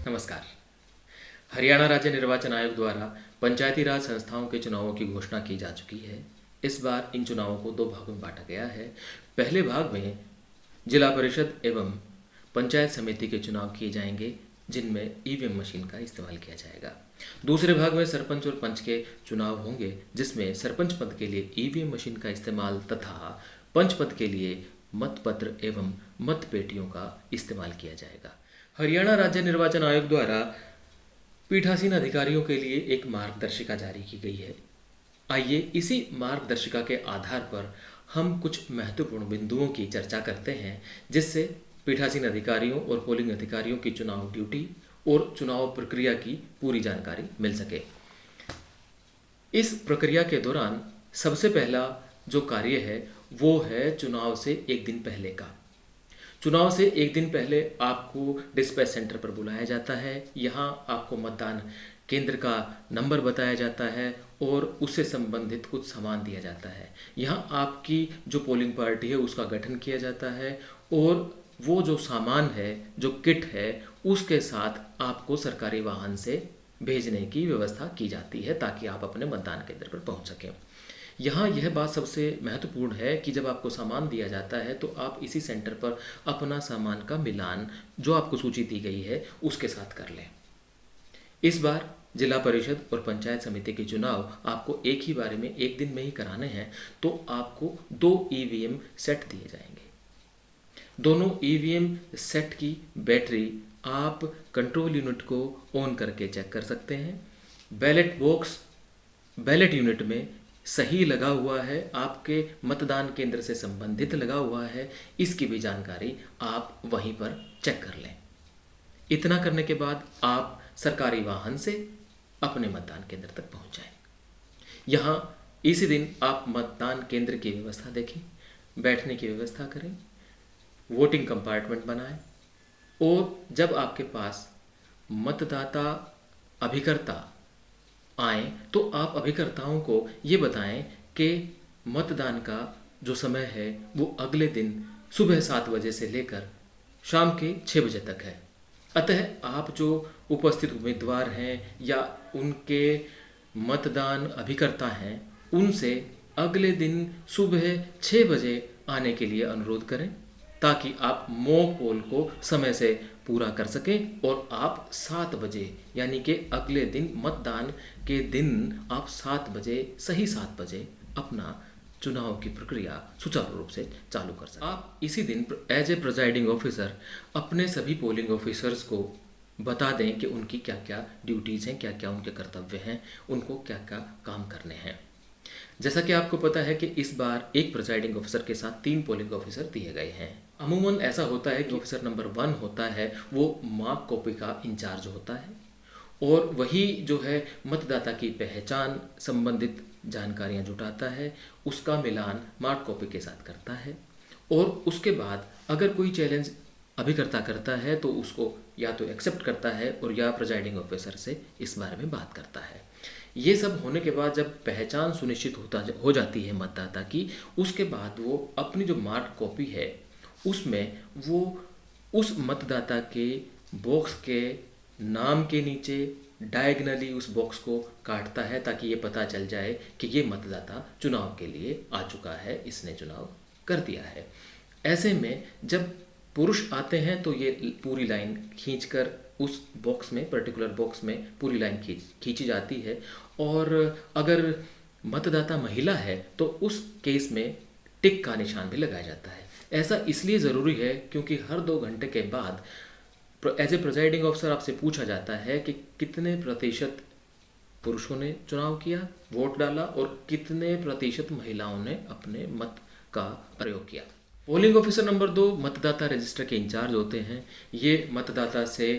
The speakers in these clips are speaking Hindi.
नमस्कार। हरियाणा राज्य निर्वाचन आयोग द्वारा पंचायती राज संस्थाओं के चुनावों की घोषणा की जा चुकी है। इस बार इन चुनावों को दो भागों में बांटा गया है। पहले भाग में जिला परिषद एवं पंचायत समिति के चुनाव किए जाएंगे, जिनमें ईवीएम मशीन का इस्तेमाल किया जाएगा। दूसरे भाग में सरपंच और पंच के चुनाव होंगे, जिसमें सरपंच पद के लिए ईवीएम मशीन का इस्तेमाल तथा पंच पद के लिए मतपत्र एवं मत पेटियों का इस्तेमाल किया जाएगा। हरियाणा राज्य निर्वाचन आयोग द्वारा पीठासीन अधिकारियों के लिए एक मार्गदर्शिका जारी की गई है। आइए इसी मार्गदर्शिका के आधार पर हम कुछ महत्वपूर्ण बिंदुओं की चर्चा करते हैं, जिससे पीठासीन अधिकारियों और पोलिंग अधिकारियों की चुनाव ड्यूटी और चुनाव प्रक्रिया की पूरी जानकारी मिल सके। इस प्रक्रिया के दौरान सबसे पहला जो कार्य है वो है चुनाव से एक दिन पहले का। चुनाव से एक दिन पहले आपको डिस्पैच सेंटर पर बुलाया जाता है। यहाँ आपको मतदान केंद्र का नंबर बताया जाता है और उससे संबंधित कुछ सामान दिया जाता है। यहाँ आपकी जो पोलिंग पार्टी है उसका गठन किया जाता है और वो जो सामान है, जो किट है, उसके साथ आपको सरकारी वाहन से भेजने की व्यवस्था की जाती है ताकि आप अपने मतदान केंद्र पर पहुँच सकें। यहाँ यह बात सबसे महत्वपूर्ण है कि जब आपको सामान दिया जाता है तो आप इसी सेंटर पर अपना सामान का मिलान जो आपको सूची दी गई है उसके साथ कर लें। इस बार जिला परिषद और पंचायत समिति के चुनाव आपको एक ही बारे में एक दिन में ही कराने हैं, तो आपको 2 ईवीएम सेट दिए जाएंगे। दोनों ईवीएम सेट की बैटरी आप कंट्रोल यूनिट को ऑन करके चेक कर सकते हैं। बैलेट बॉक्स बैलेट यूनिट में सही लगा हुआ है, आपके मतदान केंद्र से संबंधित लगा हुआ है, इसकी भी जानकारी आप वहीं पर चेक कर लें। इतना करने के बाद आप सरकारी वाहन से अपने मतदान केंद्र तक पहुंच जाएं। यहाँ इसी दिन आप मतदान केंद्र की व्यवस्था देखें, बैठने की व्यवस्था करें, वोटिंग कंपार्टमेंट बनाएं और जब आपके पास मतदाता अभिकर्ता आए तो आप अभिकर्ताओं को ये बताएं कि मतदान का जो समय है वो अगले दिन सुबह 7 बजे से लेकर शाम के 6 बजे तक है। अतः आप जो उपस्थित उम्मीदवार हैं या उनके मतदान अभिकर्ता हैं, उनसे अगले दिन सुबह 6 बजे आने के लिए अनुरोध करें ताकि आप मॉक पोल को समय से पूरा कर सकें और आप 7 बजे यानी कि अगले दिन मतदान के दिन आप 7 बजे सही 7 बजे अपना चुनाव की प्रक्रिया सुचारू रूप से चालू कर सकें। आप इसी दिन एज ए प्रिजाइडिंग ऑफिसर अपने सभी पोलिंग ऑफिसर्स को बता दें कि उनकी क्या क्या ड्यूटीज़ हैं, क्या क्या उनके कर्तव्य हैं, उनको क्या क्या काम करने हैं। जैसा कि आपको पता है कि इस बार एक प्रिजाइडिंग ऑफिसर के साथ 3 पोलिंग ऑफिसर दिए गए हैं। अमूमन ऐसा होता है कि ऑफिसर नंबर 1 होता है वो मार्क कॉपी का इंचार्ज होता है और वही जो है मतदाता की पहचान संबंधित जानकारियां जुटाता है, उसका मिलान मार्क कॉपी के साथ करता है और उसके बाद अगर कोई चैलेंज अभिकर्ता करता है तो उसको या तो एक्सेप्ट करता है और या प्रिजाइडिंग ऑफिसर से इस बारे में बात करता है। ये सब होने के बाद जब पहचान सुनिश्चित हो जाती है मतदाता की, उसके बाद वो अपनी जो मार्क कॉपी है उसमें वो उस मतदाता के बॉक्स के नाम के नीचे डायगनली उस बॉक्स को काटता है ताकि ये पता चल जाए कि ये मतदाता चुनाव के लिए आ चुका है, इसने चुनाव कर दिया है। ऐसे में जब पुरुष आते हैं तो ये पूरी लाइन खींचकर उस बॉक्स में, पर्टिकुलर बॉक्स में पूरी लाइन खींची जाती है और अगर मतदाता महिला है तो उस केस में टिक का निशान भी लगाया जाता है। ऐसा इसलिए ज़रूरी है क्योंकि हर 2 घंटे के बाद एज ए प्रिजाइडिंग ऑफिसर आपसे पूछा जाता है कि कितने प्रतिशत पुरुषों ने चुनाव किया, वोट डाला और कितने प्रतिशत महिलाओं ने अपने मत का प्रयोग किया। पोलिंग ऑफिसर नंबर 2 मतदाता रजिस्टर के इंचार्ज होते हैं। ये मतदाता से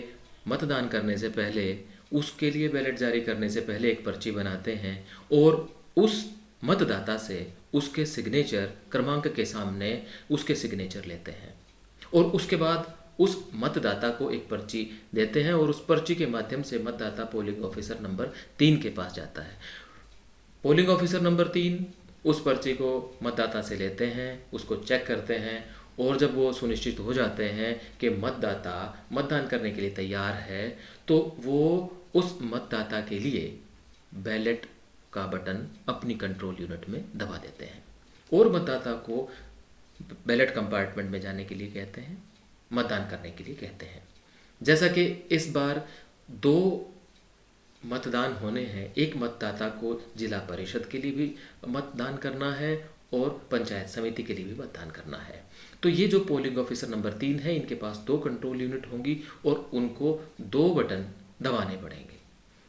मतदान करने से पहले, उसके लिए बैलेट जारी करने से पहले एक पर्ची बनाते हैं और उस मतदाता से उसके सिग्नेचर क्रमांक के सामने उसके सिग्नेचर लेते हैं और उसके बाद उस मतदाता को एक पर्ची देते हैं और उस पर्ची के माध्यम से मतदाता पोलिंग ऑफिसर नंबर 3 के पास जाता है। पोलिंग ऑफिसर नंबर 3 उस पर्ची को मतदाता से लेते हैं, उसको चेक करते हैं और जब वो सुनिश्चित हो जाते हैं कि मतदाता मतदान करने के लिए तैयार है, तो वो उस मतदाता के लिए बैलेट का बटन अपनी कंट्रोल यूनिट में दबा देते हैं और मतदाता को बैलेट कंपार्टमेंट में जाने के लिए कहते हैं, मतदान करने के लिए कहते हैं। जैसा कि इस बार 2 मतदान होने हैं, एक मतदाता को जिला परिषद के लिए भी मतदान करना है और पंचायत समिति के लिए भी मतदान करना है। तो ये जो पोलिंग ऑफिसर नंबर 3 है, इनके पास 2 कंट्रोल यूनिट होंगी और उनको 2 बटन दबाने पड़ेंगे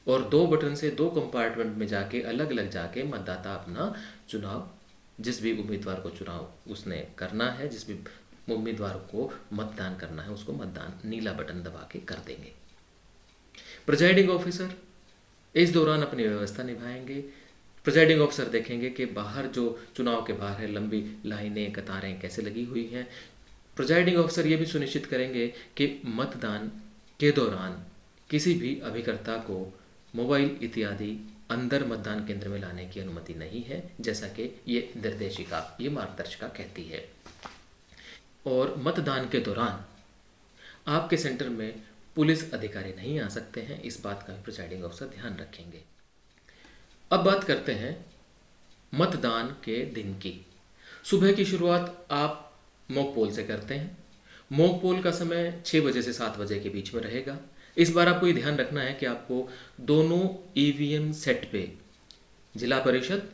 और 2 बटन से 2 कंपार्टमेंट में जाके अलग अलग जाके मतदाता अपना चुनाव, जिस भी उम्मीदवार को चुनाव उसने करना है, जिस भी उम्मीदवार को मतदान करना है, उसको मतदान नीला बटन दबा के कर देंगे। प्रिजाइडिंग ऑफिसर इस दौरान अपनी व्यवस्था निभाएंगे। प्रिजाइडिंग ऑफिसर देखेंगे कि बाहर जो चुनाव के बाहर है, लंबी लाइनें कतारें कैसे लगी हुई हैं। प्रिजाइडिंग ऑफिसर ये भी सुनिश्चित करेंगे कि मतदान के दौरान किसी भी अभिकर्ता को मोबाइल इत्यादि अंदर मतदान केंद्र में लाने की अनुमति नहीं है, जैसा कि ये निर्देशिका, ये मार्गदर्शिका कहती है। और मतदान के दौरान आपके सेंटर में पुलिस अधिकारी नहीं आ सकते हैं, इस बात का भी प्रिजाइडिंग ऑफिसर ध्यान रखेंगे। अब बात करते हैं मतदान के दिन की। सुबह की शुरुआत आप मॉक पोल से करते हैं। मॉक पोल का समय 6 बजे से 7 बजे के बीच में रहेगा। इस बार आपको ये ध्यान रखना है कि आपको दोनों ईवीएम सेट पे जिला परिषद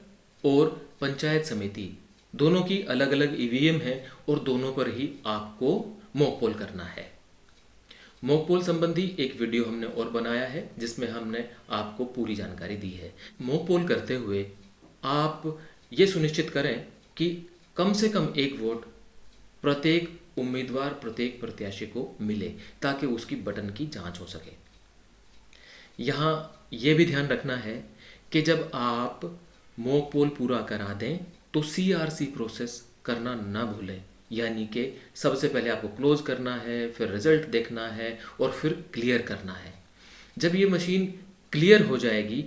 और पंचायत समिति दोनों की अलग अलग ईवीएम है और दोनों पर ही आपको मॉक पोल करना है। मॉक पोल संबंधी एक वीडियो हमने और बनाया है जिसमें हमने आपको पूरी जानकारी दी है। मॉक पोल करते हुए आप ये सुनिश्चित करें कि कम से कम 1 वोट प्रत्येक उम्मीदवार, प्रत्येक प्रत्याशी को मिले ताकि उसकी बटन की जांच हो सके। यहाँ ये भी ध्यान रखना है कि जब आप मॉक पोल पूरा करा दें तो सीआरसी प्रोसेस करना ना भूलें, यानी कि सबसे पहले आपको क्लोज करना है, फिर रिजल्ट देखना है और फिर क्लियर करना है। जब ये मशीन क्लियर हो जाएगी,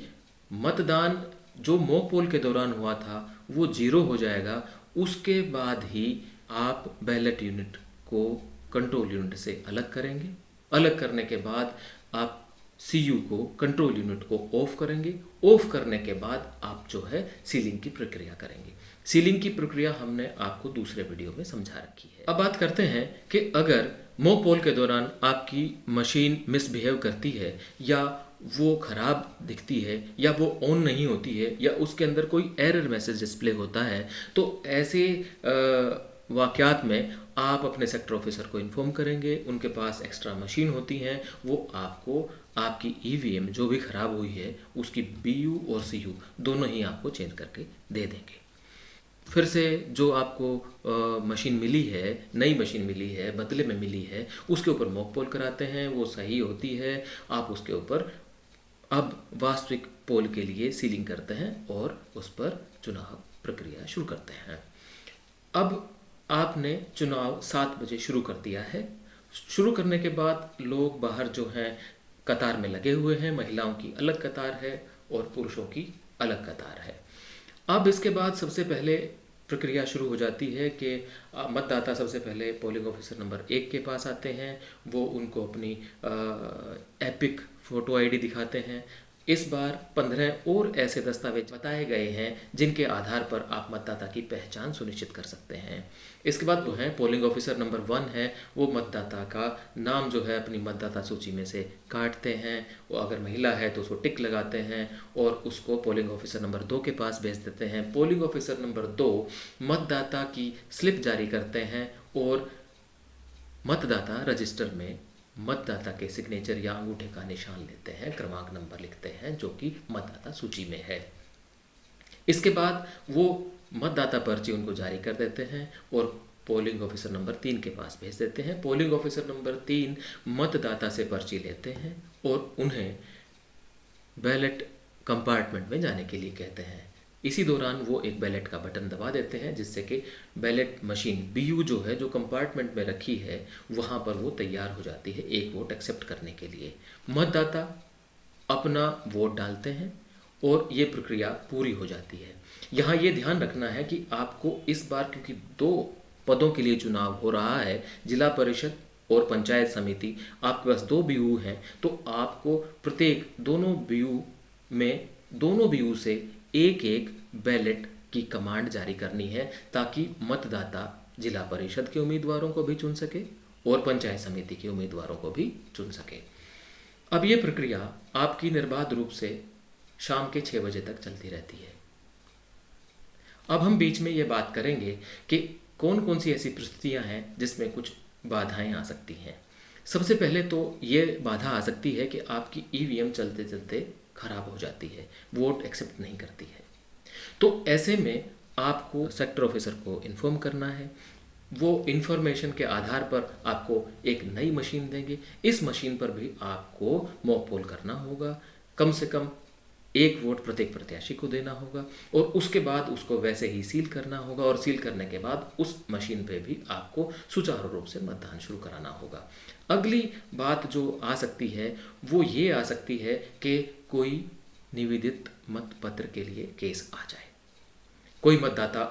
मतदान जो मॉक पोल के दौरान हुआ था वो 0 हो जाएगा। उसके बाद ही आप बैलेट यूनिट को कंट्रोल यूनिट से अलग करेंगे। अलग करने के बाद आप सीयू को, कंट्रोल यूनिट को ऑफ करेंगे। ऑफ करने के बाद आप जो है सीलिंग की प्रक्रिया करेंगे। सीलिंग की प्रक्रिया हमने आपको दूसरे वीडियो में समझा रखी है। अब बात करते हैं कि अगर मॉक पोल के दौरान आपकी मशीन मिसबिहेव करती है या वो खराब दिखती है या वो ऑन नहीं होती है या उसके अंदर कोई एरर मैसेज डिस्प्ले होता है, तो ऐसे वाक़यात में आप अपने सेक्टर ऑफिसर को इन्फॉर्म करेंगे। उनके पास एक्स्ट्रा मशीन होती हैं, वो आपको आपकी ईवीएम जो भी ख़राब हुई है उसकी बीयू और सीयू दोनों ही आपको चेंज करके दे देंगे। फिर से जो आपको मशीन मिली है, नई मशीन मिली है, बदले में मिली है, उसके ऊपर मॉक पोल कराते हैं, वो सही होती है। आप उसके ऊपर अब वास्तविक पोल के लिए सीलिंग करते हैं और उस पर चुनाव प्रक्रिया शुरू करते हैं। अब आपने चुनाव 7 बजे शुरू कर दिया है। शुरू करने के बाद लोग बाहर जो हैं कतार में लगे हुए हैं। महिलाओं की अलग कतार है और पुरुषों की अलग कतार है। अब इसके बाद सबसे पहले प्रक्रिया शुरू हो जाती है कि मतदाता सबसे पहले पोलिंग ऑफिसर नंबर 1 के पास आते हैं। वो उनको अपनी एपिक फ़ोटो आईडी दिखाते हैं। इस बार 15 और ऐसे दस्तावेज बताए गए हैं जिनके आधार पर आप मतदाता की पहचान सुनिश्चित कर सकते हैं। इसके बाद जो है पोलिंग ऑफिसर नंबर 1 है, वो मतदाता का नाम जो है अपनी मतदाता सूची में से काटते हैं। वो अगर महिला है तो उसको टिक लगाते हैं और उसको पोलिंग ऑफिसर नंबर 2 के पास भेज देते हैं। पोलिंग ऑफिसर नंबर 2 मतदाता की स्लिप जारी करते हैं और मतदाता रजिस्टर में मतदाता के सिग्नेचर या अंगूठे का निशान लेते हैं, क्रमांक नंबर लिखते हैं जो कि मतदाता सूची में है। इसके बाद वो मतदाता पर्ची उनको जारी कर देते हैं और पोलिंग ऑफिसर नंबर 3 के पास भेज देते हैं। पोलिंग ऑफिसर नंबर 3 मतदाता से पर्ची लेते हैं और उन्हें बैलेट कंपार्टमेंट में जाने के लिए कहते हैं। इसी दौरान वो एक बैलेट का बटन दबा देते हैं जिससे कि बैलेट मशीन बीयू जो है, जो कंपार्टमेंट में रखी है, वहाँ पर वो तैयार हो जाती है 1 वोट एक्सेप्ट करने के लिए। मतदाता अपना वोट डालते हैं और ये प्रक्रिया पूरी हो जाती है। यहाँ ये ध्यान रखना है कि आपको इस बार, क्योंकि 2 पदों के लिए चुनाव हो रहा है, जिला परिषद और पंचायत समिति, आपके पास 2 BU हैं, तो आपको प्रत्येक दोनों BU से एक एक बैलेट की कमांड जारी करनी है, ताकि मतदाता जिला परिषद के उम्मीदवारों को भी चुन सके और पंचायत समिति के उम्मीदवारों को भी चुन सके। अब ये प्रक्रिया आपकी निर्बाध रूप से शाम के 6 बजे तक चलती रहती है। अब हम बीच में ये बात करेंगे कि कौन कौन सी ऐसी परिस्थितियां हैं जिसमें कुछ बाधाएं आ सकती हैं। सबसे पहले तो ये बाधा आ सकती है कि आपकी EVM चलते चलते खराब हो जाती है, वोट एक्सेप्ट नहीं करती है। तो ऐसे में आपको सेक्टर ऑफिसर को इन्फॉर्म करना है। वो इन्फॉर्मेशन के आधार पर आपको एक नई मशीन देंगे। इस मशीन पर भी आपको मॉक पोल करना होगा, कम से कम 1 वोट प्रत्येक प्रत्याशी को देना होगा, और उसके बाद उसको वैसे ही सील करना होगा, और सील करने के बाद उस मशीन पे भी आपको सुचारू रूप से मतदान शुरू कराना होगा। अगली बात जो आ सकती है वो ये आ सकती है कि कोई निवेदित मतपत्र के लिए केस आ जाए। कोई मतदाता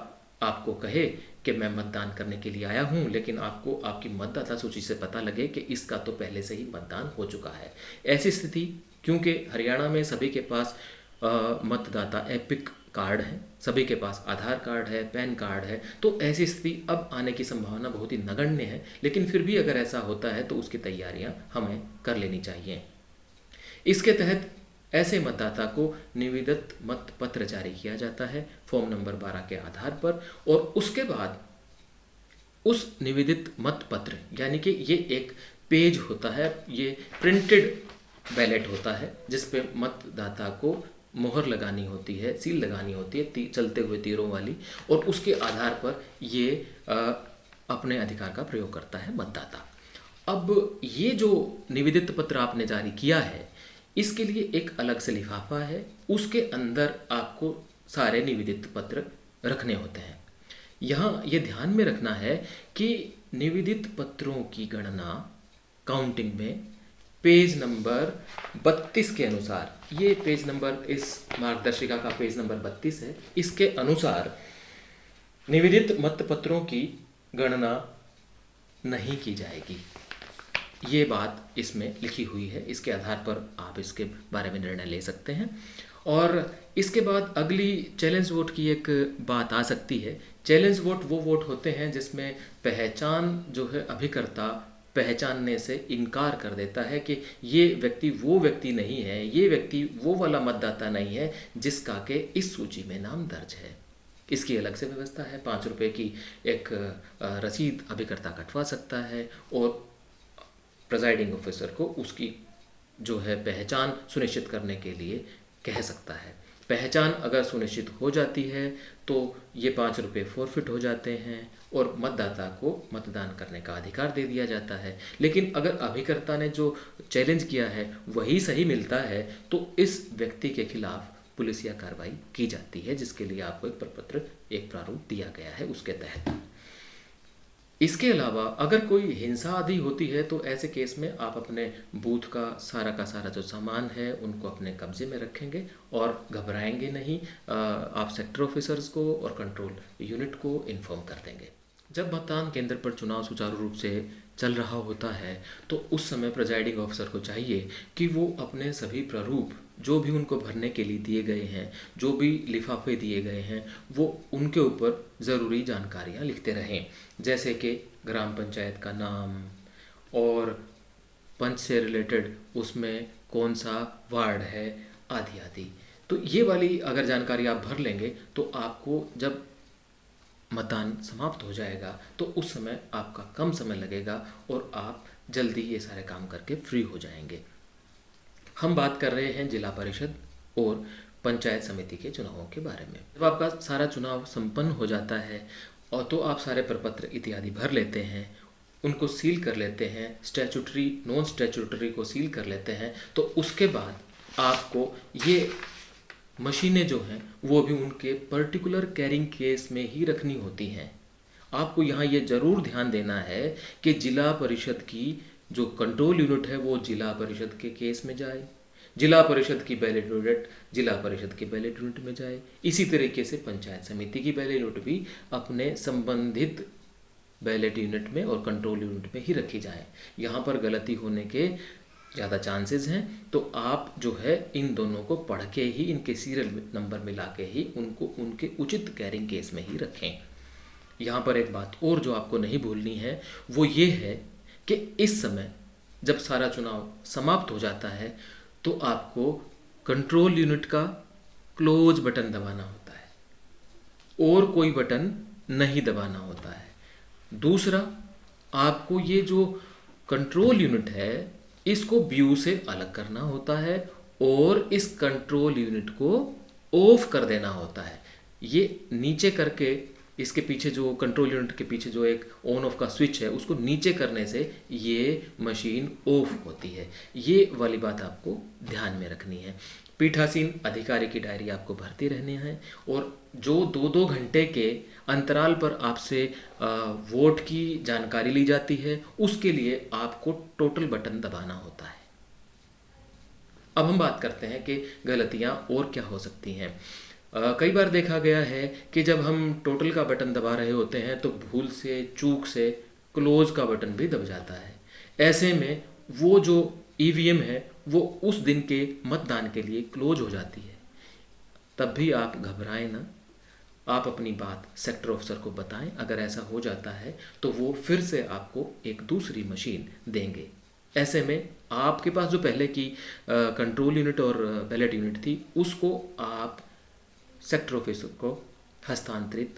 आपको कहे कि मैं मतदान करने के लिए आया हूं, लेकिन आपको आपकी मतदाता सूची से पता लगे कि इसका तो पहले से ही मतदान हो चुका है। ऐसी स्थिति, क्योंकि हरियाणा में सभी के पास मतदाता एपिक कार्ड है, सभी के पास आधार कार्ड है, पैन कार्ड है, तो ऐसी स्थिति अब आने की संभावना बहुत ही नगण्य है। लेकिन फिर भी अगर ऐसा होता है तो उसकी तैयारियां हमें कर लेनी चाहिए। इसके तहत ऐसे मतदाता को निवेदित मत पत्र जारी किया जाता है फॉर्म नंबर 12 के आधार पर, और उसके बाद उस निवेदित मत पत्र, यानी कि ये एक पेज होता है, ये प्रिंटेड बैलेट होता है जिस पे मतदाता को मोहर लगानी होती है, सील लगानी होती है चलते हुए तीरों वाली, और उसके आधार पर ये अपने अधिकार का प्रयोग करता है मतदाता। अब ये जो निवेदित पत्र आपने जारी किया है, इसके लिए एक अलग से लिफाफा है, उसके अंदर आपको सारे निवेदित पत्र रखने होते हैं। यहाँ ये ध्यान में रखना है कि निवेदित पत्रों की गणना काउंटिंग में पेज नंबर 32 के अनुसार, ये पेज नंबर, इस मार्गदर्शिका का पेज नंबर 32 है, इसके अनुसार निवेदित मतपत्रों की गणना नहीं की जाएगी। ये बात इसमें लिखी हुई है, इसके आधार पर आप इसके बारे में निर्णय ले सकते हैं। और इसके बाद अगली चैलेंज वोट की एक बात आ सकती है। चैलेंज वोट वो वोट होते हैं जिसमें पहचान जो है, अभिकर्ता पहचानने से इनकार कर देता है कि ये व्यक्ति वो व्यक्ति नहीं है, ये व्यक्ति वो वाला मतदाता नहीं है जिसका के इस सूची में नाम दर्ज है। इसकी अलग से व्यवस्था है। 5 रुपये की एक रसीद अभिकर्ता कटवा सकता है और प्रिजाइडिंग ऑफिसर को उसकी जो है पहचान सुनिश्चित करने के लिए कह सकता है। पहचान अगर सुनिश्चित हो जाती है तो ये 5 रुपये फॉरफिट हो जाते हैं और मतदाता को मतदान करने का अधिकार दे दिया जाता है। लेकिन अगर अभिकर्ता ने जो चैलेंज किया है वही सही मिलता है तो इस व्यक्ति के खिलाफ पुलिसिया कार्रवाई की जाती है, जिसके लिए आपको एक प्रपत्र, एक प्रारूप दिया गया है उसके तहत। इसके अलावा अगर कोई हिंसा आदि होती है तो ऐसे केस में आप अपने बूथ का सारा जो सामान है उनको अपने कब्जे में रखेंगे और घबराएंगे नहीं। आप सेक्टर ऑफिसर्स को और कंट्रोल यूनिट को इन्फॉर्म कर देंगे। जब मतदान केंद्र पर चुनाव सुचारू रूप से चल रहा होता है तो उस समय प्रिजाइडिंग ऑफिसर को चाहिए कि वो अपने सभी प्रारूप जो भी उनको भरने के लिए दिए गए हैं, जो भी लिफाफे दिए गए हैं, वो उनके ऊपर ज़रूरी जानकारियाँ लिखते रहें, जैसे कि ग्राम पंचायत का नाम और पंच से रिलेटेड उसमें कौन सा वार्ड है आदि आदि। तो ये वाली अगर जानकारी आप भर लेंगे तो आपको जब मतदान समाप्त हो जाएगा तो उस समय आपका कम समय लगेगा और आप जल्दी ये सारे काम करके फ्री हो जाएंगे। हम बात कर रहे हैं जिला परिषद और पंचायत समिति के चुनावों के बारे में। जब आपका सारा चुनाव संपन्न हो जाता है और तो आप सारे प्रपत्र इत्यादि भर लेते हैं, उनको सील कर लेते हैं, स्टैट्यूटरी नॉन स्टैट्यूटरी को सील कर लेते हैं, तो उसके बाद आपको ये मशीनें जो हैं वो भी उनके पर्टिकुलर कैरिंग केस में ही रखनी होती हैं। आपको यहाँ ये ज़रूर ध्यान देना है कि जिला परिषद की जो कंट्रोल यूनिट है वो जिला परिषद के केस में जाए, जिला परिषद की बैलेट यूनिट जिला परिषद के बैलेट यूनिट में जाए। इसी तरीके से पंचायत समिति की बैलेट यूनिट भी अपने संबंधित बैलेट यूनिट में और कंट्रोल यूनिट में ही रखी जाए। यहाँ पर गलती होने के ज़्यादा चांसेस हैं, तो आप जो है इन दोनों को पढ़ के ही, इनके सीरियल नंबर मिला के ही उनको उनके उचित कैरिंग केस में ही रखें। यहाँ पर एक बात और जो आपको नहीं भूलनी है वो ये है कि इस समय जब सारा चुनाव समाप्त हो जाता है तो आपको कंट्रोल यूनिट का क्लोज बटन दबाना होता है और कोई बटन नहीं दबाना होता है। दूसरा, आपको ये जो कंट्रोल यूनिट है इसको व्यू से अलग करना होता है और इस कंट्रोल यूनिट को ऑफ कर देना होता है। ये नीचे करके, इसके पीछे जो कंट्रोल यूनिट के पीछे जो एक ऑन ऑफ का स्विच है उसको नीचे करने से ये मशीन ऑफ होती है। ये वाली बात आपको ध्यान में रखनी है। पीठासीन अधिकारी की डायरी आपको भरती रहनी है और जो 2-2 घंटे के अंतराल पर आपसे वोट की जानकारी ली जाती है उसके लिए आपको टोटल बटन दबाना होता है। अब हम बात करते हैं कि गलतियां और क्या हो सकती हैं। कई बार देखा गया है कि जब हम टोटल का बटन दबा रहे होते हैं तो भूल से, चूक से क्लोज का बटन भी दब जाता है। ऐसे में वो जो ईवीएम है वो उस दिन के मतदान के लिए क्लोज हो जाती है। तब भी आप घबराएं ना, आप अपनी बात सेक्टर ऑफिसर को बताएं। अगर ऐसा हो जाता है तो वो फिर से आपको एक दूसरी मशीन देंगे। ऐसे में आपके पास जो पहले की कंट्रोल यूनिट और बैलेट यूनिट थी उसको आप सेक्टर ऑफिसर को हस्तांतरित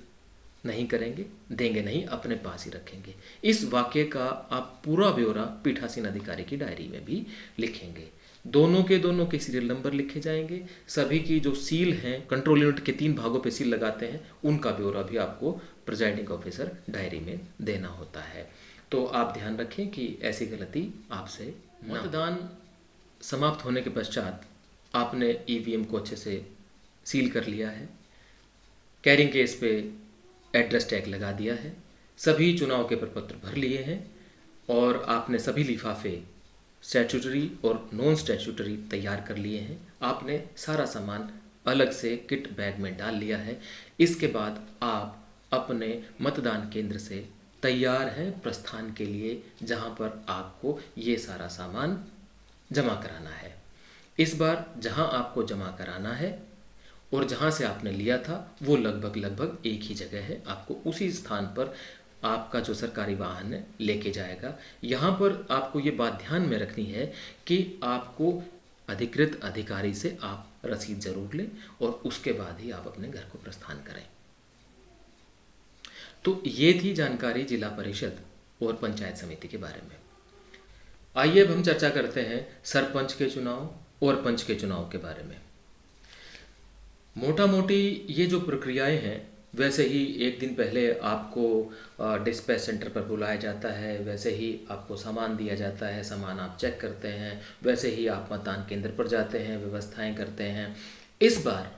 नहीं करेंगे, देंगे नहीं, अपने पास ही रखेंगे। इस वाक्य का आप पूरा ब्यौरा पीठासीन अधिकारी की डायरी में भी लिखेंगे। दोनों के सीरियल नंबर लिखे जाएंगे। सभी की जो सील हैं, कंट्रोल यूनिट के 3 भागों पे सील लगाते हैं, उनका ब्यौरा भी आपको प्रिजाइडिंग ऑफिसर डायरी में देना होता है। तो आप ध्यान रखें कि ऐसी गलती आपसे मतदान समाप्त होने के पश्चात आपने ईवीएम को अच्छे से सील कर लिया है, कैरिंग केस पे एड्रेस टैग लगा दिया है, सभी चुनाव के प्रपत्र भर लिए हैं और आपने सभी लिफाफे स्टैट्यूटरी और नॉन स्टैट्यूटरी तैयार कर लिए हैं। आपने सारा सामान अलग से किट बैग में डाल लिया है। इसके बाद आप अपने मतदान केंद्र से तैयार हैं प्रस्थान के लिए, जहां पर आपको ये सारा सामान जमा कराना है। इस बार जहां आपको जमा कराना है और जहां से आपने लिया था वो लगभग एक ही जगह है। आपको उसी स्थान पर आपका जो सरकारी वाहन है लेके जाएगा। यहाँ पर आपको ये बात ध्यान में रखनी है कि आपको अधिकृत अधिकारी से आप रसीद जरूर लें और उसके बाद ही आप अपने घर को प्रस्थान करें। तो ये थी जानकारी जिला परिषद और पंचायत समिति के बारे में। आइए अब हम चर्चा करते हैं सरपंच के चुनाव और पंच के चुनाव के बारे में। मोटा मोटी ये जो प्रक्रियाएं हैं, वैसे ही एक दिन पहले आपको डिस्पैच सेंटर पर बुलाया जाता है, वैसे ही आपको सामान दिया जाता है, सामान आप चेक करते हैं, वैसे ही आप मतदान केंद्र पर जाते हैं, व्यवस्थाएं करते हैं। इस बार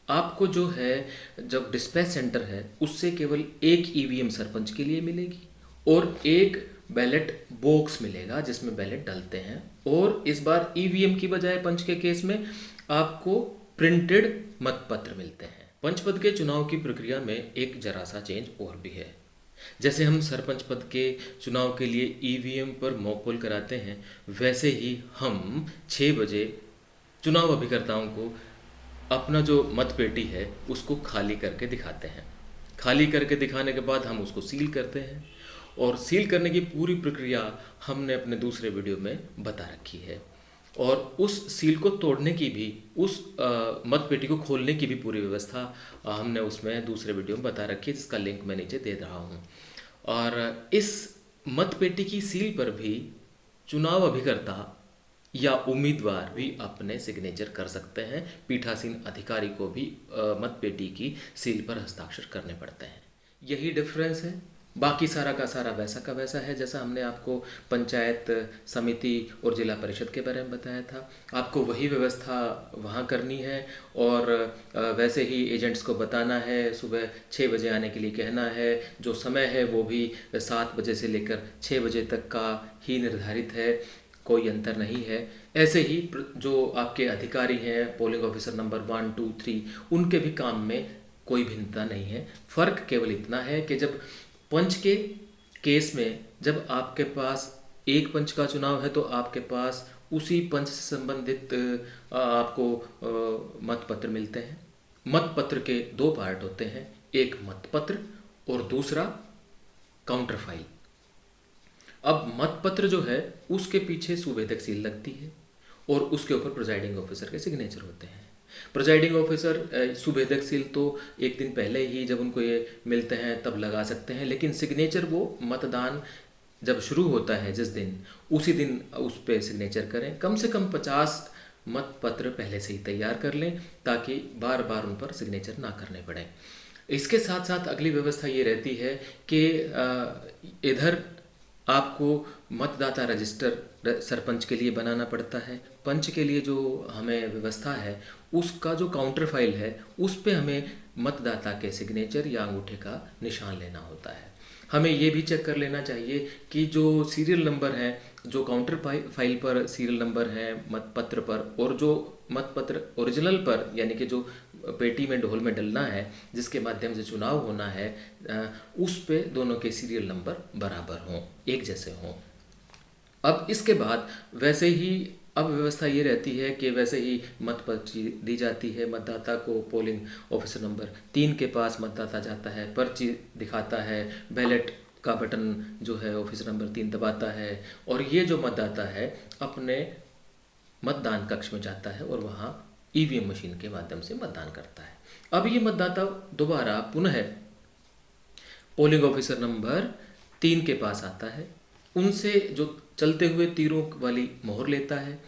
आपको जो है, जब डिस्पैच सेंटर है उससे केवल एक ईवीएम सरपंच के लिए मिलेगी और एक बैलेट बॉक्स मिलेगा जिसमें बैलेट डलते हैं। और इस बार ईवीएम की बजाय पंच के केस में आपको प्रिंटेड मतपत्र मिलते हैं। पंच पद के चुनाव की प्रक्रिया में एक जरा सा चेंज और भी है। जैसे हम सरपंच पद के चुनाव के लिए ईवीएम पर मॉक पोल कराते हैं, वैसे ही हम 6 बजे चुनाव अभिकर्ताओं को अपना जो मतपेटी है उसको खाली करके दिखाते हैं। खाली करके दिखाने के बाद हम उसको सील करते हैं और सील करने की पूरी प्रक्रिया हमने अपने दूसरे वीडियो में बता रखी है। और उस सील को तोड़ने की भी, उस मतपेटी को खोलने की भी पूरी व्यवस्था हमने उसमें दूसरे वीडियो में बता रखी है, जिसका लिंक मैं नीचे दे रहा हूँ। और इस मतपेटी की सील पर भी चुनाव अभिकर्ता या उम्मीदवार भी अपने सिग्नेचर कर सकते हैं। पीठासीन अधिकारी को भी मतपेटी की सील पर हस्ताक्षर करने पड़ते हैं। यही डिफरेंस है। बाकी सारा का सारा वैसा का वैसा है जैसा हमने आपको पंचायत समिति और जिला परिषद के बारे में बताया था। आपको वही व्यवस्था वहाँ करनी है और वैसे ही एजेंट्स को बताना है, सुबह 6 बजे आने के लिए कहना है। जो समय है वो भी 7 बजे से लेकर 6 बजे तक का ही निर्धारित है, कोई अंतर नहीं है। ऐसे ही जो आपके अधिकारी हैं, पोलिंग ऑफिसर नंबर 1, 2, 3, उनके भी काम में कोई भिन्नता नहीं है। फ़र्क केवल इतना है कि जब पंच के केस में जब आपके पास एक पंच का चुनाव है तो आपके पास उसी पंच से संबंधित आपको मतपत्र मिलते हैं। मतपत्र के दो पार्ट होते हैं, एक मतपत्र और दूसरा काउंटर फाइल। अब मतपत्र जो है उसके पीछे सुवेदक सील लगती है और उसके ऊपर प्रिजाइडिंग ऑफिसर के सिग्नेचर होते हैं। प्रिजाइडिंग ऑफिसर सुवेदक सील तो एक दिन पहले ही जब उनको ये मिलते हैं तब लगा सकते हैं, लेकिन सिग्नेचर वो मतदान जब शुरू होता है जिस दिन, उसी दिन उस पर सिग्नेचर करें। कम से कम 50 मतपत्र पहले से ही तैयार कर लें ताकि बार बार उन पर सिग्नेचर ना करने पड़े। इसके साथ साथ अगली व्यवस्था ये रहती है कि इधर आपको मतदाता रजिस्टर सरपंच के लिए बनाना पड़ता है। पंच के लिए जो हमें व्यवस्था है उसका जो काउंटर फाइल है उस पे हमें मतदाता के सिग्नेचर या अंगूठे का निशान लेना होता है। हमें ये भी चेक कर लेना चाहिए कि जो सीरियल नंबर है, जो काउंटर फाइल पर सीरियल नंबर है मतपत्र पर, और जो मतपत्र ओरिजिनल पर यानी कि जो पेटी में ढोल में डलना है जिसके माध्यम से चुनाव होना है, उस पे दोनों के सीरियल नंबर बराबर हों, एक जैसे हों। अब इसके बाद वैसे ही अब व्यवस्था ये रहती है कि वैसे ही मतपर्ची दी जाती है मतदाता को। पोलिंग ऑफिसर नंबर 3 के पास मतदाता जाता है, पर्ची दिखाता है, बैलेट का बटन जो है ऑफिसर नंबर 3 दबाता है और ये जो मतदाता है अपने मतदान कक्ष में जाता है और वहाँ ईवीएम मशीन के माध्यम से मतदान करता है। अब ये मतदाता दोबारा पुनः पोलिंग ऑफिसर नंबर 3 के पास आता है, उनसे जो चलते हुए तीरों वाली मोहर लेता है,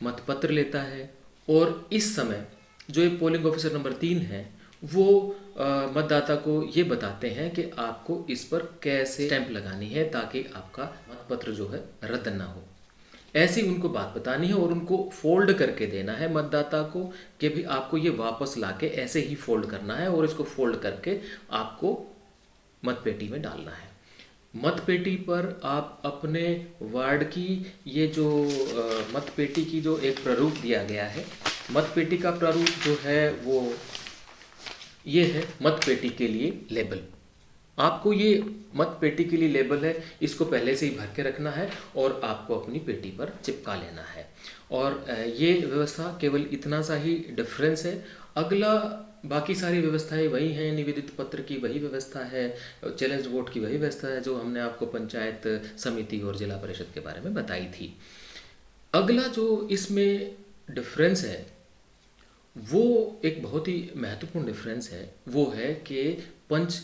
मतपत्र लेता है, और इस समय जो ये पोलिंग ऑफिसर नंबर 3 है वो मतदाता को ये बताते हैं कि आपको इस पर कैसे स्टैंप लगानी है ताकि आपका मतपत्र जो है रद्द ना हो। ऐसी उनको बात बतानी है और उनको फोल्ड करके देना है मतदाता को कि भी आपको ये वापस लाके ऐसे ही फोल्ड करना है और इसको फोल्ड करके आपको मतपेटी में डालना है। मतपेटी पर आप अपने वार्ड की ये जो मतपेटी की जो एक प्रारूप दिया गया है, मतपेटी का प्रारूप जो है वो ये है मतपेटी के लिए लेबल। आपको ये मतपेटी के लिए लेबल है, इसको पहले से ही भर के रखना है और आपको अपनी पेटी पर चिपका लेना है। और ये व्यवस्था केवल इतना सा ही डिफरेंस है। अगला बाकी सारी व्यवस्थाएं वही हैं, निवेदित पत्र की वही व्यवस्था है, चैलेंज वोट की वही व्यवस्था है जो हमने आपको पंचायत समिति और जिला परिषद के बारे में बताई थी। अगला जो इसमें डिफरेंस है वो एक बहुत ही महत्वपूर्ण डिफरेंस है, वो है कि पंच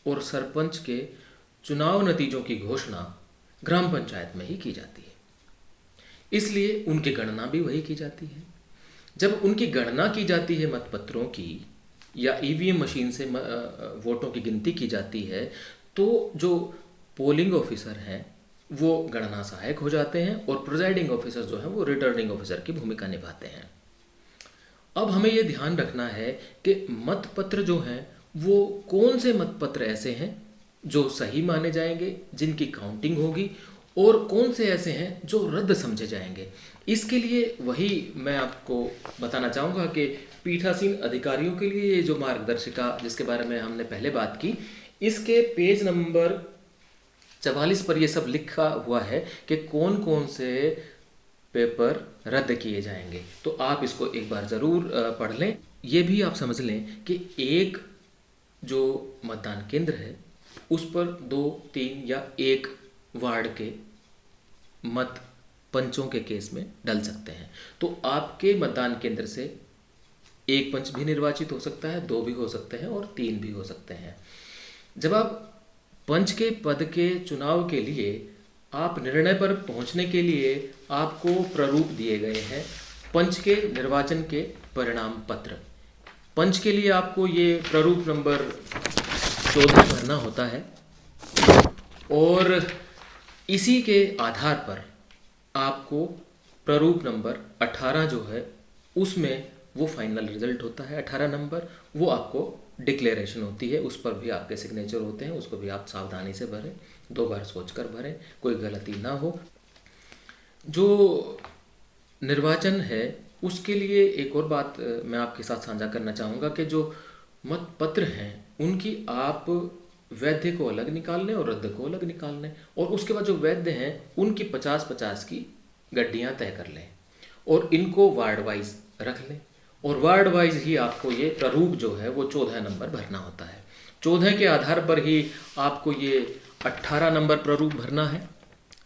और सरपंच के चुनाव नतीजों की घोषणा ग्राम पंचायत में ही की जाती है, इसलिए उनकी गणना भी वही की जाती है। जब उनकी गणना की जाती है मतपत्रों की या ईवीएम मशीन से वोटों की गिनती की जाती है तो जो पोलिंग ऑफिसर हैं वो गणना सहायक हो जाते हैं और प्रिजाइडिंग ऑफिसर जो हैं वो रिटर्निंग ऑफिसर की भूमिका निभाते हैं। अब हमें ये ध्यान रखना है कि मतपत्र जो हैं वो कौन से मतपत्र ऐसे हैं जो सही माने जाएंगे, जिनकी काउंटिंग होगी, और कौन से ऐसे हैं जो रद्द समझे जाएंगे। इसके लिए वही मैं आपको बताना चाहूँगा कि पीठासीन अधिकारियों के लिए ये जो मार्गदर्शिका जिसके बारे में हमने पहले बात की, इसके पेज नंबर 44 पर ये सब लिखा हुआ है कि कौन कौन से पेपर रद्द किए जाएंगे। तो आप इसको एक बार ज़रूर पढ़ लें। ये भी आप समझ लें कि एक जो मतदान केंद्र है उस पर 2, 3 या 1 वार्ड के मत पंचों के केस में डल सकते हैं। तो आपके मतदान केंद्र से 1 पंच भी निर्वाचित हो सकता है, 2 भी हो सकते हैं और 3 भी हो सकते हैं। जब आप पंच के पद के चुनाव के लिए आप निर्णय पर पहुंचने के लिए आपको प्रारूप दिए गए हैं पंच के निर्वाचन के परिणाम पत्र। पंच के लिए आपको ये प्रारूप नंबर 14 भरना होता है और इसी के आधार पर आपको प्रारूप नंबर 18 जो है उसमें वो फाइनल रिजल्ट होता है। 18 नंबर वो आपको डिक्लेरेशन होती है, उस पर भी आपके सिग्नेचर होते हैं, उसको भी आप सावधानी से भरें, 2 बार सोचकर भरें, कोई गलती ना हो। जो निर्वाचन है उसके लिए एक और बात मैं आपके साथ साझा करना चाहूँगा कि जो मतपत्र हैं उनकी आप वैध को अलग निकालने और रद्द को अलग निकालने, और उसके बाद जो वैध हैं उनकी 50-50 की गड्डियाँ तय कर लें और इनको वार्ड वाइज रख लें। और वार्ड वाइज ही आपको ये प्रारूप जो है वो 14 नंबर भरना होता है। 14 के आधार पर ही आपको ये 18 नंबर प्रारूप भरना है,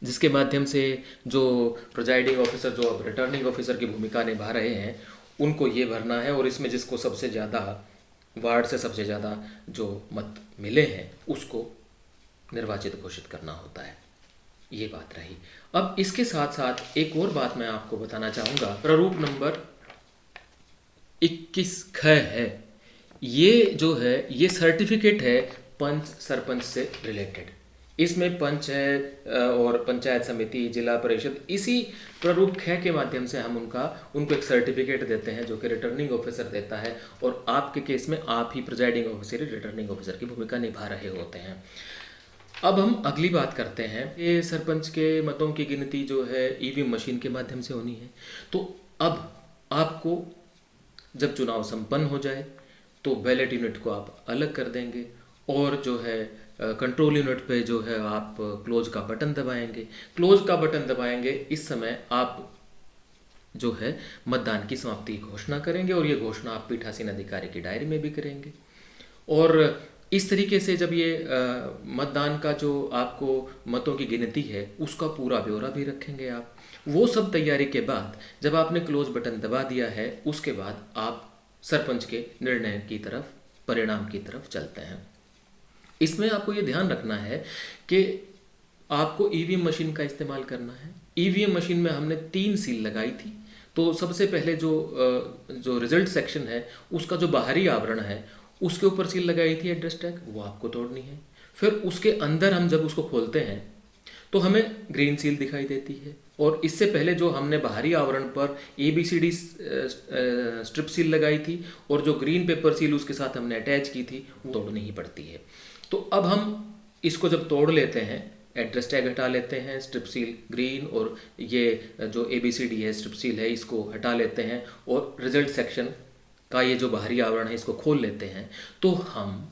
जिसके माध्यम से जो प्रिजाइडिंग ऑफिसर, जो अब रिटर्निंग ऑफिसर की भूमिका निभा रहे हैं, उनको ये भरना है। और इसमें जिसको सबसे ज़्यादा वार्ड से सबसे ज़्यादा जो मत मिले हैं उसको निर्वाचित घोषित करना होता है। ये बात रही। अब इसके साथ साथ एक और बात मैं आपको बताना चाहूँगा। प्रारूप नंबर 21 ख है, ये जो है ये सर्टिफिकेट है पंच सरपंच से रिलेटेड। इसमें पंच है और पंचायत समिति, जिला परिषद, इसी प्रारूप ख के माध्यम से हम उनको एक सर्टिफिकेट देते हैं जो कि रिटर्निंग ऑफिसर देता है। और आपके केस में आप ही प्रिजाइडिंग ऑफिसर, रिटर्निंग ऑफिसर की भूमिका निभा रहे होते हैं। अब हम अगली बात करते हैं। ये सरपंच के मतों की गिनती जो है ईवीएम मशीन के माध्यम से होनी है। तो अब आपको जब चुनाव संपन्न हो जाए तो बैलेट यूनिट को आप अलग कर देंगे और जो है कंट्रोल यूनिट पे जो है आप क्लोज का बटन दबाएंगे। क्लोज का बटन दबाएंगे, इस समय आप जो है मतदान की समाप्ति की घोषणा करेंगे और ये घोषणा आप पीठासीन अधिकारी की डायरी में भी करेंगे। और इस तरीके से जब ये मतदान का जो आपको मतों की गिनती है उसका पूरा ब्यौरा भी रखेंगे आप। वो सब तैयारी के बाद जब आपने क्लोज बटन दबा दिया है, उसके बाद आप सरपंच के निर्णय की तरफ, परिणाम की तरफ चलते हैं। इसमें आपको ये ध्यान रखना है कि आपको ईवीएम मशीन का इस्तेमाल करना है। ईवीएम मशीन में हमने 3 सील लगाई थी। तो सबसे पहले जो रिजल्ट सेक्शन है उसका जो बाहरी आवरण है उसके ऊपर सील लगाई थी एड्रेस टैग, वो आपको तोड़नी है। फिर उसके अंदर हम जब उसको खोलते हैं तो हमें ग्रीन सील दिखाई देती है। और इससे पहले जो हमने बाहरी आवरण पर ABCD स्ट्रिप सील लगाई थी और जो ग्रीन पेपर सील उसके साथ हमने अटैच की थी वो तोड़नी ही पड़ती है। तो अब हम इसको जब तोड़ लेते हैं, एड्रेस टैग हटा लेते हैं, स्ट्रिप सील ग्रीन और ये जो ABCD है स्ट्रिप सील है इसको हटा लेते हैं और रिजल्ट सेक्शन का ये जो बाहरी आवरण है इसको खोल लेते हैं, तो हम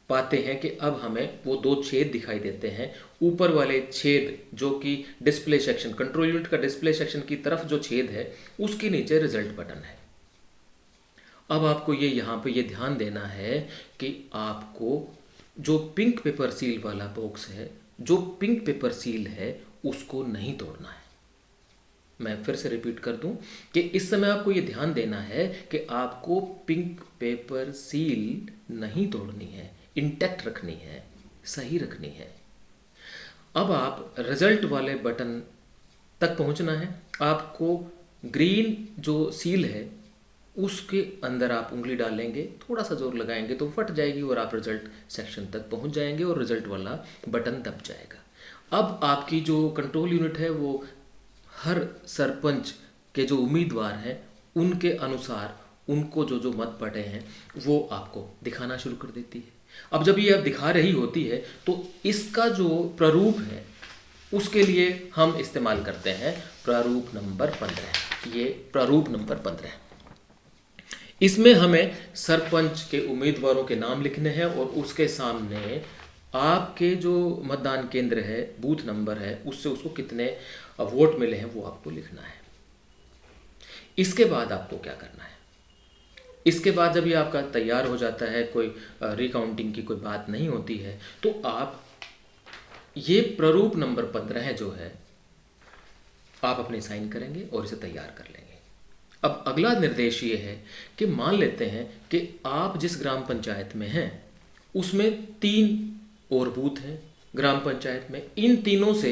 पाते हैं कि अब हमें वो 2 छेद दिखाई देते हैं। ऊपर वाले छेद जो कि डिस्प्ले सेक्शन, कंट्रोल यूनिट का डिस्प्ले सेक्शन की तरफ जो छेद है उसके नीचे रिजल्ट बटन है। अब आपको ये यहाँ पे ये ध्यान देना है कि आपको जो पिंक पेपर सील वाला बॉक्स है, जो पिंक पेपर सील है उसको नहीं तोड़ना है। मैं फिर से रिपीट कर दूं कि इस समय आपको ये ध्यान देना है कि आपको पिंक पेपर सील नहीं तोड़नी है, इंटैक्ट रखनी है, सही रखनी है। अब आप रिजल्ट वाले बटन तक पहुंचना है। आपको ग्रीन जो सील है उसके अंदर आप उंगली डालेंगे, थोड़ा सा जोर लगाएंगे तो फट जाएगी और आप रिजल्ट सेक्शन तक पहुंच जाएंगे और रिजल्ट वाला बटन दब जाएगा। अब आपकी जो कंट्रोल यूनिट है वो हर सरपंच के जो उम्मीदवार हैं उनके अनुसार उनको जो जो मत पड़े हैं वो आपको दिखाना शुरू कर देती है। अब जब ये अब दिखा रही होती है तो इसका जो प्रारूप है उसके लिए हम इस्तेमाल करते हैं प्रारूप नंबर 15। ये प्रारूप नंबर 15। इसमें हमें सरपंच के उम्मीदवारों के नाम लिखने हैं और उसके सामने आपके जो मतदान केंद्र है, बूथ नंबर है, उससे उसको कितने वोट मिले हैं वो आपको लिखना है। इसके बाद आपको क्या करना है? इसके बाद जब ये आपका तैयार हो जाता है, कोई रिकाउंटिंग की कोई बात नहीं होती है, तो आप ये प्रारूप नंबर 15 जो है आप अपने साइन करेंगे और इसे तैयार कर लेंगे। अब अगला निर्देश ये है कि मान लेते हैं कि आप जिस ग्राम पंचायत में हैं उसमें 3 और बूथ हैं ग्राम पंचायत में। इन तीनों से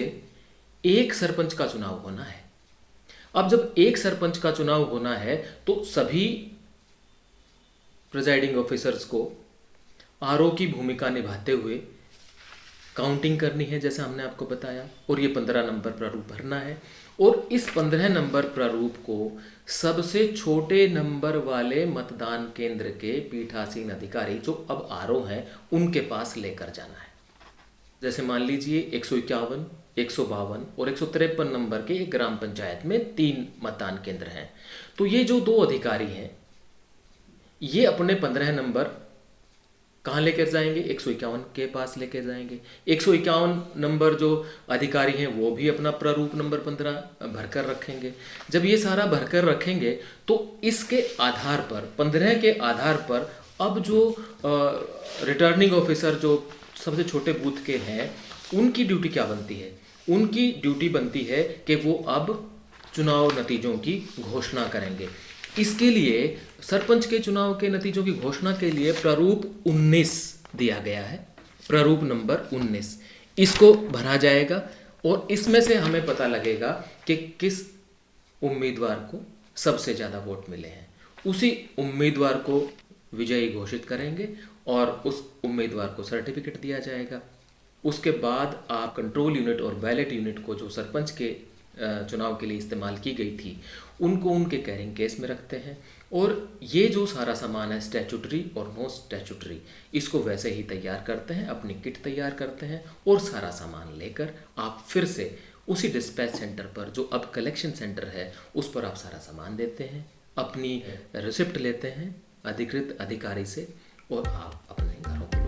एक सरपंच का चुनाव होना है। अब जब एक सरपंच का चुनाव होना है तो सभी प्रिजाइडिंग ऑफिसर्स को आरओ की भूमिका निभाते हुए काउंटिंग करनी है, जैसा हमने आपको बताया, और ये 15 नंबर प्रारूप भरना है। और इस 15 नंबर प्रारूप को सबसे छोटे नंबर वाले मतदान केंद्र के पीठासीन अधिकारी जो अब आरओ हैं उनके पास लेकर जाना है। जैसे मान लीजिए 151, 152 और 153 नंबर के एक ग्राम पंचायत में 3 मतदान केंद्र हैं, तो ये जो 2 अधिकारी हैं ये अपने 15 नंबर कहाँ लेकर जाएंगे? 151 के पास लेकर जाएंगे। 151 नंबर जो अधिकारी हैं वो भी अपना प्रारूप नंबर 15 भरकर रखेंगे। जब ये सारा भरकर रखेंगे तो इसके आधार पर 15 के आधार पर अब जो रिटर्निंग ऑफिसर जो सबसे छोटे बूथ के हैं उनकी ड्यूटी क्या बनती है? उनकी ड्यूटी बनती है कि वो अब चुनाव नतीजों की घोषणा करेंगे। इसके लिए सरपंच के चुनाव के नतीजों की घोषणा के लिए प्रारूप 19 दिया गया है, प्रारूप नंबर 19 इसको भरा जाएगा और इसमें से हमें पता लगेगा कि किस उम्मीदवार को सबसे ज़्यादा वोट मिले हैं। उसी उम्मीदवार को विजयी घोषित करेंगे और उस उम्मीदवार को सर्टिफिकेट दिया जाएगा। उसके बाद आप कंट्रोल यूनिट और बैलेट यूनिट को जो सरपंच के चुनाव के लिए इस्तेमाल की गई थी उनको उनके कैरिंग केस में रखते हैं और ये जो सारा सामान है स्टैट्यूटरी और नो स्टैट्यूटरी इसको वैसे ही तैयार करते हैं, अपनी किट तैयार करते हैं और सारा सामान लेकर आप फिर से उसी डिस्पैच सेंटर पर जो अब कलेक्शन सेंटर है उस पर आप सारा सामान देते हैं, अपनी रिसिप्ट लेते हैं अधिकृत अधिकारी से और आप अपने घरों